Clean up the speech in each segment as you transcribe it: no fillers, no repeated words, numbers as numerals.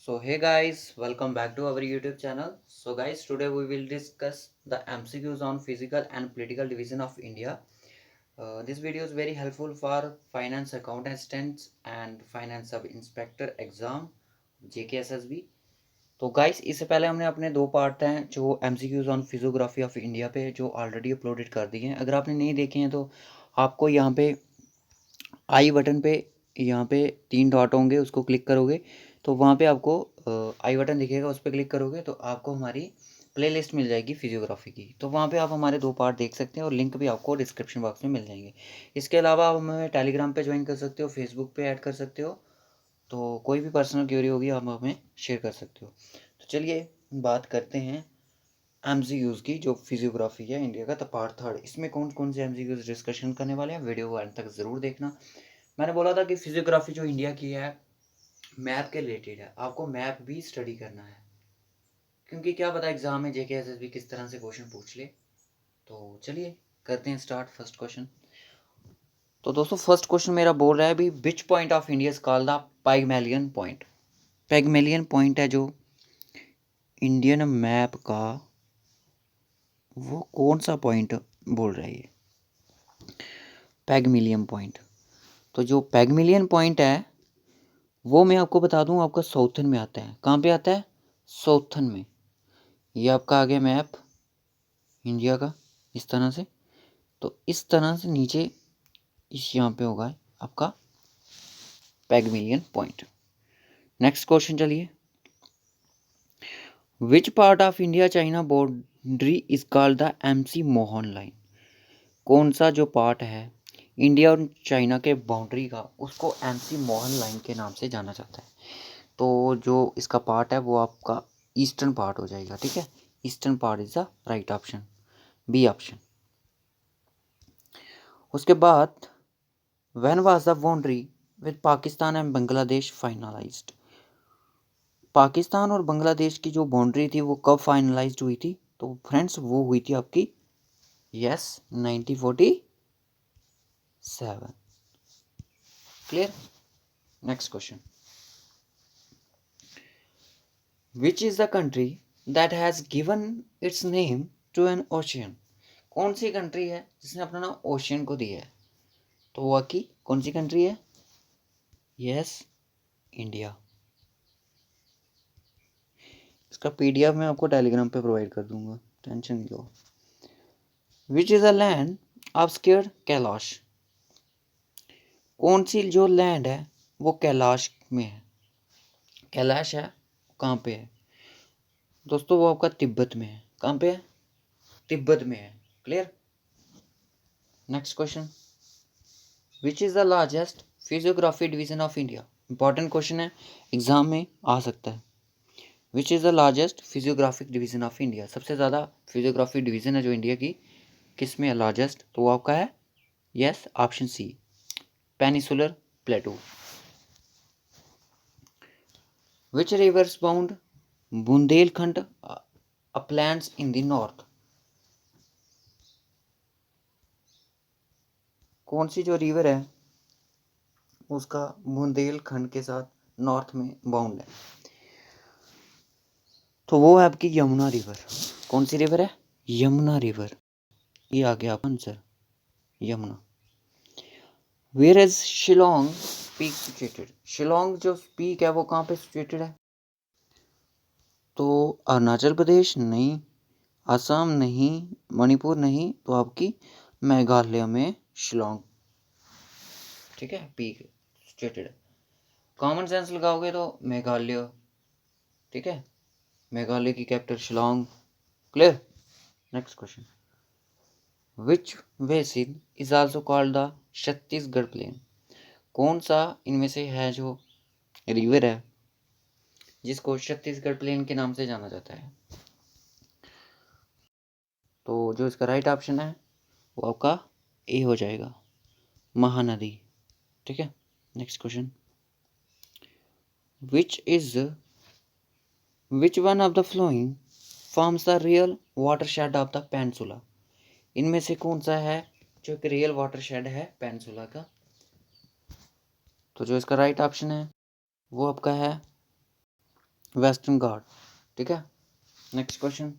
So hey guys, welcome back to our YouTube channel. So guys, today we will discuss the MCQs on physical and political division of India. This video is very helpful for finance account assistants and finance sub inspector exam JKSSB. तो guys इससे पहले हमने अपने दो part हैं जो MCQs on physiography of India पे जो ऑलरेडी अपलोडेड कर दिए हैं। अगर आपने नहीं देखे हैं तो आपको यहाँ पे आई बटन पे यहाँ पे 3 डॉट होंगे, उसको क्लिक करोगे तो वहाँ पे आपको आई बटन दिखेगा, उस पर क्लिक करोगे तो आपको हमारी प्लेलिस्ट मिल जाएगी फिजियोग्राफी की। तो वहाँ पे आप हमारे 2 पार्ट देख सकते हैं और लिंक भी आपको डिस्क्रिप्शन बॉक्स में मिल जाएंगे। इसके अलावा आप हमें टेलीग्राम पे ज्वाइन कर सकते हो, फेसबुक पे ऐड कर सकते हो। तो कोई भी पर्सनल क्वेरी होगी आप हमें शेयर कर सकते हो। तो चलिए बात करते हैं MCQs की। जो फिजियोग्राफी है इंडिया का, द पार्ट थर्ड, इसमें कौन कौन से MCQs डिस्कशन करने वाले हैं। वीडियो को अंत तक ज़रूर देखना। मैंने बोला था कि फिजियोग्राफी जो इंडिया की है मैप के रिलेटेड है, आपको मैप भी स्टडी करना है, क्योंकि क्या पता एग्जाम में JKSSB किस तरह से क्वेश्चन पूछ ले। तो चलिए करते हैं स्टार्ट। First question. तो दोस्तों फर्स्ट क्वेश्चन मेरा बोल रहा है अभी, which point of India is called the Pygmalion point. Pygmalion point है जो इंडियन मैप का, वो कौन सा पॉइंट बोल रहा है ये पैगमेलियन पॉइंट। तो जो पैगमेलियन पॉइंट है वो मैं आपको बता दूं, आपका साउथन में आता है। कहाँ पे आता है? साउथन में। ये आपका आ गया मैप इंडिया का इस तरह से। तो इस तरह से नीचे इस यहाँ पे होगा आपका पैगमेलियन पॉइंट। नेक्स्ट क्वेश्चन चलिए, which part of India China boundary is called the MC Mohan line. कौन सा जो पार्ट है इंडिया और चाइना के बाउंड्री का, उसको MC मोहन लाइन के नाम से जाना जाता है। तो जो इसका पार्ट है वो आपका ईस्टर्न पार्ट हो जाएगा, ठीक है। Eastern part is the right option, B option. उसके बाद when was the boundary with Pakistan and Bangladesh finalized. Pakistan और बांग्लादेश की जो बाउंड्री थी वो कब फाइनलाइज्ड हुई थी? तो फ्रेंड्स वो हुई थी आपकी, yes, 1947। Clear. Next question, which is the country that has given its name to an ocean. कौन सी कंट्री है जिसने अपना नाम ओशियन को दिया है? तो वो की कौन सी कंट्री है? Yes, India. इसका PDF मैं आपको टेलीग्राम पे प्रोवाइड कर दूंगा, टेंशन नहीं लो। Which is a land of sacred Kailash. कौन सी जो लैंड है वो कैलाश में है। कैलाश है कहाँ पे है दोस्तों? वो आपका तिब्बत में है। कहाँ पे है? तिब्बत में है। Clear. Next question, which is the largest physiography division of India. Important question है, एग्जाम में आ सकता है। Which is the largest physiographic division of India. सबसे ज़्यादा फिजियोग्राफी डिवीजन है जो इंडिया की, किस में है लार्जेस्ट? तो वो आपका है, yes, option C, peninsular plateau. Which rivers bound Bundelkhand uplands in the north. कौन सी जो रिवर है उसका बुंदेलखंड के साथ नॉर्थ में बाउंड है? तो वो है आपकी यमुना रिवर। कौन सी रिवर है? यमुना रिवर। ये आ गया answer, Yamuna. Where is Shillong peak situated. Shillong जो पीक है वो कहाँ पे सिचुएटेड है? तो अरुणाचल प्रदेश नहीं, असम नहीं, मणिपुर नहीं, तो आपकी मेघालय में शिलोंग, ठीक है, पीक सिचुएटेड है। कॉमन सेंस लगाओगे तो मेघालय, ठीक है, मेघालय की capital Shillong. Clear. Next question, which basin is also called the Chhattisgarh plain. कौन सा इनमें से है जो रिवर है जिसको छत्तीसगढ़ प्लेन के नाम से जाना जाता है? तो जो इसका राइट ऑप्शन है वो आपका ए हो जाएगा, महानदी, ठीक है। Next question, which is which one of the flowing forms the real watershed of the peninsula. इनमें से कौन सा है जो एक रियल वाटरशेड है पेनिनसुला का? तो जो इसका राइट ऑप्शन है वो आपका है वेस्टर्न घाट, ठीक है। Next question,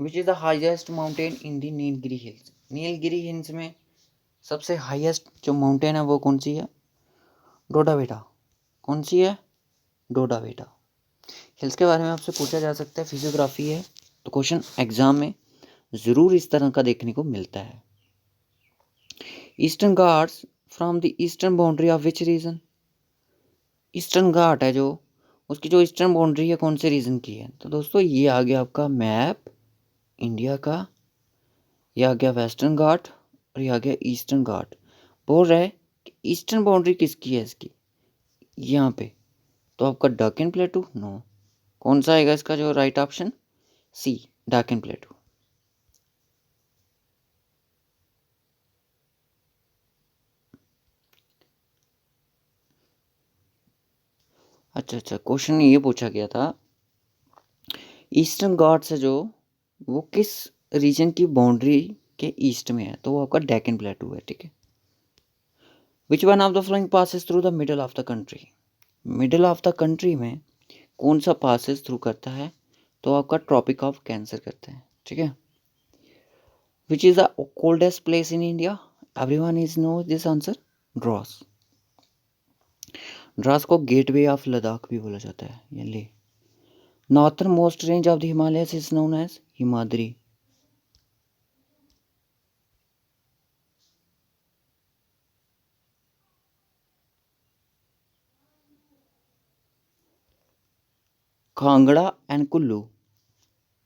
which is the highest mountain in the Nilgiri hills. Nilgiri hills में सबसे हाईएस्ट जो माउंटेन है वो कौन सी है? डोडा बेटा। कौन सी है? डोडा बेटा। हिल्स के बारे में आपसे पूछा जा सकता है, फिजियोग्राफी है तो क्वेश्चन एग्जाम में ज़रूर इस तरह का देखने को मिलता है। Eastern Ghats from the eastern boundary of which region. Eastern Ghat है जो, उसकी जो ईस्टर्न बाउंड्री है कौन से रीजन की है? तो दोस्तों ये आ गया आपका मैप इंडिया का, ये आ गया वेस्टर्न घाट और ये आ गया ईस्टर्न घाट। बोल रहा है कि ईस्टर्न बाउंड्री किसकी है इसकी, यहाँ पे। तो आपका डेक्कन प्लेटू, नो। कौन सा आएगा इसका जो राइट ऑप्शन? सी, डेक्कन प्लेटू। अच्छा, क्वेश्चन ये पूछा गया था ईस्टर्न घाट्स है जो, वो किस रीजन की बाउंड्री के ईस्ट में है? तो वो आपका डेक्कन प्लेटू है, ठीक है। विच one of the flowing passes through the middle of the country. Middle of the country में कौन सा पासेस थ्रू करता है? तो आपका ट्रॉपिक ऑफ कैंसर करता है, ठीक है। Which is the coldest place in India? Everyone is know this answer, Drass. Drass को गेटवे ऑफ लद्दाख भी बोला जाता है, ये ले। Northern most range of the Himalayas is known as Himadri. Kangra and Kullu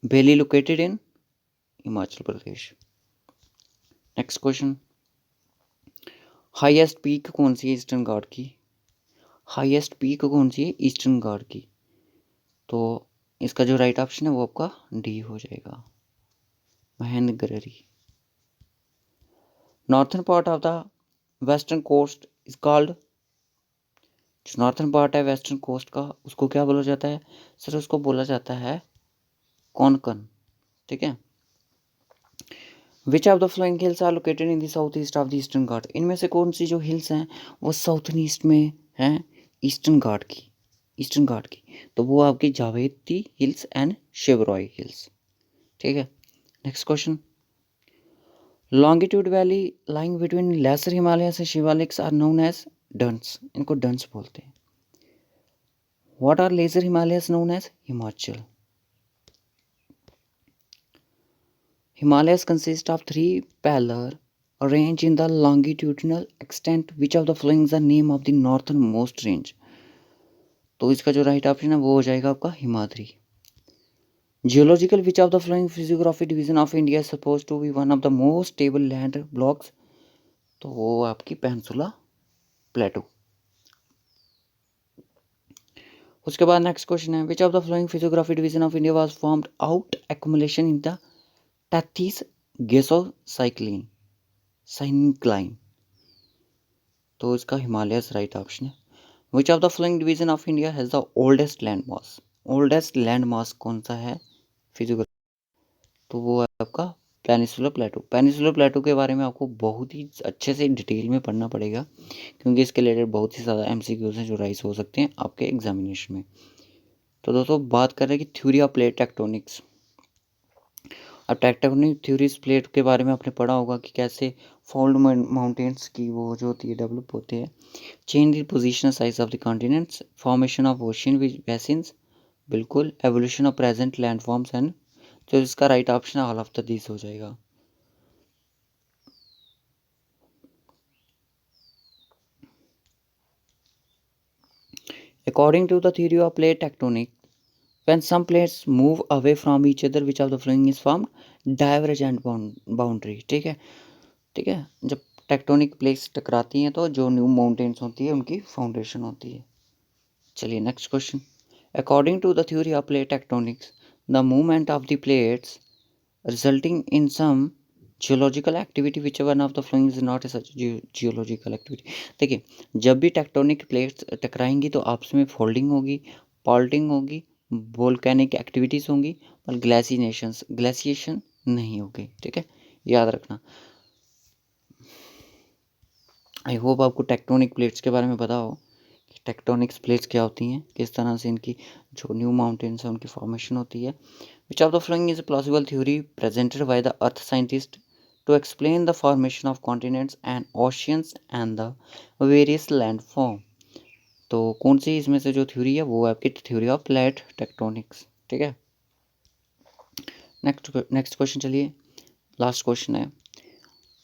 valley located in Himachal Pradesh. Next question, highest peak कौन सी है ईस्टर्न घाट की? हाईएस्ट पीक कौन सी है ईस्टर्न घाट की? तो इसका जो राइट ऑप्शन है वो आपका डी हो जाएगा, Mahendragiri. Northern part of the western coast is called, जो नॉर्थर्न पार्ट है वेस्टर्न कोस्ट का उसको क्या बोला जाता है? सर उसको बोला जाता है कोंकण, ठीक है। Which of the following hills are located in the south east of the eastern Ghat. इनमें से कौन सी जो हिल्स हैं वो साउथ ईस्ट में हैं ईस्टर्न घाट की, ईस्टर्न घाट की? तो वो आपकी Javadi hills and Shevaroy hills, ठीक है। Next question, longitude valley lying between lesser Himalayas and Shivaliks are known as Duns. इनको डंस बोलते हैं। What are lesser Himalayas known as? Himachal. Himalayas consist of three parallel range in the longitudinal extent. Which of the following is the name of the northernmost range? तो इसका जो right option है वो हो जाएगा आपका Himadri. Geological, which of the flowing physiography division of India is suppose to be one of the most stable land blocks? तो वो आपकी पेनिनसुला प्लेटू। उसके बाद नेक्स्ट क्वेश्चन है, which of the flowing physiography division of India was formed out accumulation in the Tethys geosyncline syncline? तो इसका Himalayas right option है। Which of the following division of India has the oldest land mass? Oldest land mass कौन सा है physical? तो वो है आपका पेनिनसुलर प्लेटू। पेनिनसुलर प्लेटू के बारे में आपको बहुत ही अच्छे से डिटेल में पढ़ना पड़ेगा, क्योंकि इसके रिलेटेड बहुत ही ज़्यादा एमसीक्यूज हैं जो राइज हो सकते हैं आपके एग्जामिनेशन में। तो दोस्तों बात कर रहे हैं कि थ्योरी ऑफ प्लेट टेक्टोनिक्स। अब टेक्टोनिक थ्योरीज प्लेट के बारे में आपने पढ़ा होगा कि कैसे फोल्ड माउंटेन्स की वो जो होती है डेवलप होते हैं, change the position size of the continents, formation of ocean basins, बिल्कुल, evolution of present landforms and, तो इसका right option all of the this हो जाएगा। According to the theory of plate tectonic, when some plates move away from each other, which of the following is formed? Divergent boundary, ठीक है, ठीक है। जब tectonic plates टकराती हैं तो जो न्यू माउंटेन्स होती है उनकी फाउंडेशन होती है। चलिए next question, according to the theory of plate tectonics, the movement of the plates resulting in some geological activity, which one of the flowing is not a such geological activity. देखिए, जब भी tectonic plates टकराएंगी तो आपस में folding होगी, पॉल्टिंग होगी, volcanic activities होंगी, और ग्लेशिएशन नहीं होगी, ठीक है, याद रखना। आई होप आपको टेक्टोनिक प्लेट्स के बारे में पता हो टेक्टोनिक्स प्लेट्स क्या होती हैं, किस तरह से इनकी जो न्यू माउंटेन्स है उनकी फॉर्मेशन होती है। Which of the following is a plausible theory presented by the earth scientist to explain the formation of continents and oceans and the various land form. तो कौन सी इसमें से जो थ्योरी है वो आपकी थ्योरी ऑफ प्लेट टेक्टोनिक्स। ठीक है, नेक्स्ट क्वेश्चन चलिए, लास्ट क्वेश्चन है,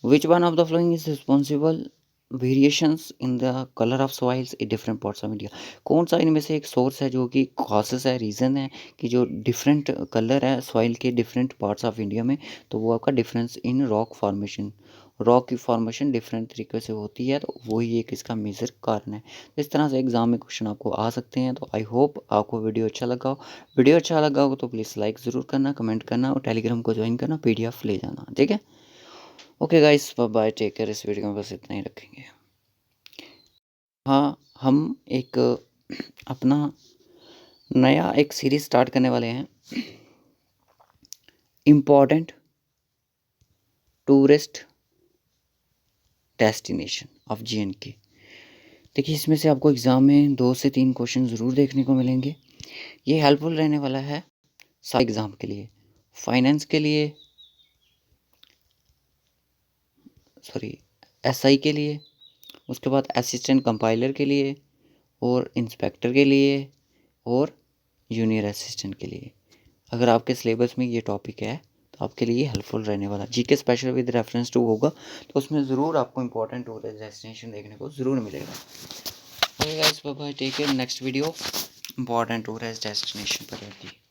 विच one of the following is responsible variations in the colour of soils in different parts of India. कौन सा इनमें से एक सोर्स है जो कि कॉजेस है, रीज़न है कि जो डिफरेंट कलर है सॉइल के डिफरेंट पार्ट्स ऑफ इंडिया में, तो वो आपका difference in rock formation, rock की फॉर्मेशन डिफरेंट तरीके से होती है, तो वही एक इसका मेजर कारण है। तो इस तरह से एग्जाम में क्वेश्चन आपको आ सकते हैं। तो आई होप आपको वीडियो अच्छा लगा हो। वीडियो अच्छा लगा हो तो प्लीज़ लाइक ज़रूर करना, कमेंट करना और टेलीग्राम को ज्वाइन करना, PDF ले जाना। ठीक है, okay guys, bye, take care. इस वीडियो में बस इतना ही रखेंगे। हाँ, हम एक अपना नया एक सीरीज स्टार्ट करने वाले हैं, important tourist destination of JNK। देखिए, इसमें से आपको एग्ज़ाम में 2 से 3 क्वेश्चन ज़रूर देखने को मिलेंगे। ये हेल्पफुल रहने वाला है सारे एग्ज़ाम के लिए, फाइनेंस के लिए, सॉरी SI के लिए, उसके बाद असिस्टेंट कंपाइलर के लिए और इंस्पेक्टर के लिए और जूनियर असिस्टेंट के लिए। अगर आपके सिलेबस में ये टॉपिक है तो आपके लिए हेल्पफुल रहने वाला। GK special with reference to होगा तो उसमें ज़रूर आपको इंपॉर्टेंट टूरिस्ट डेस्टिनेशन देखने को ज़रूर मिलेगा। Okay guys, bye bye, take care. Next video important tourist destination पर रहती है।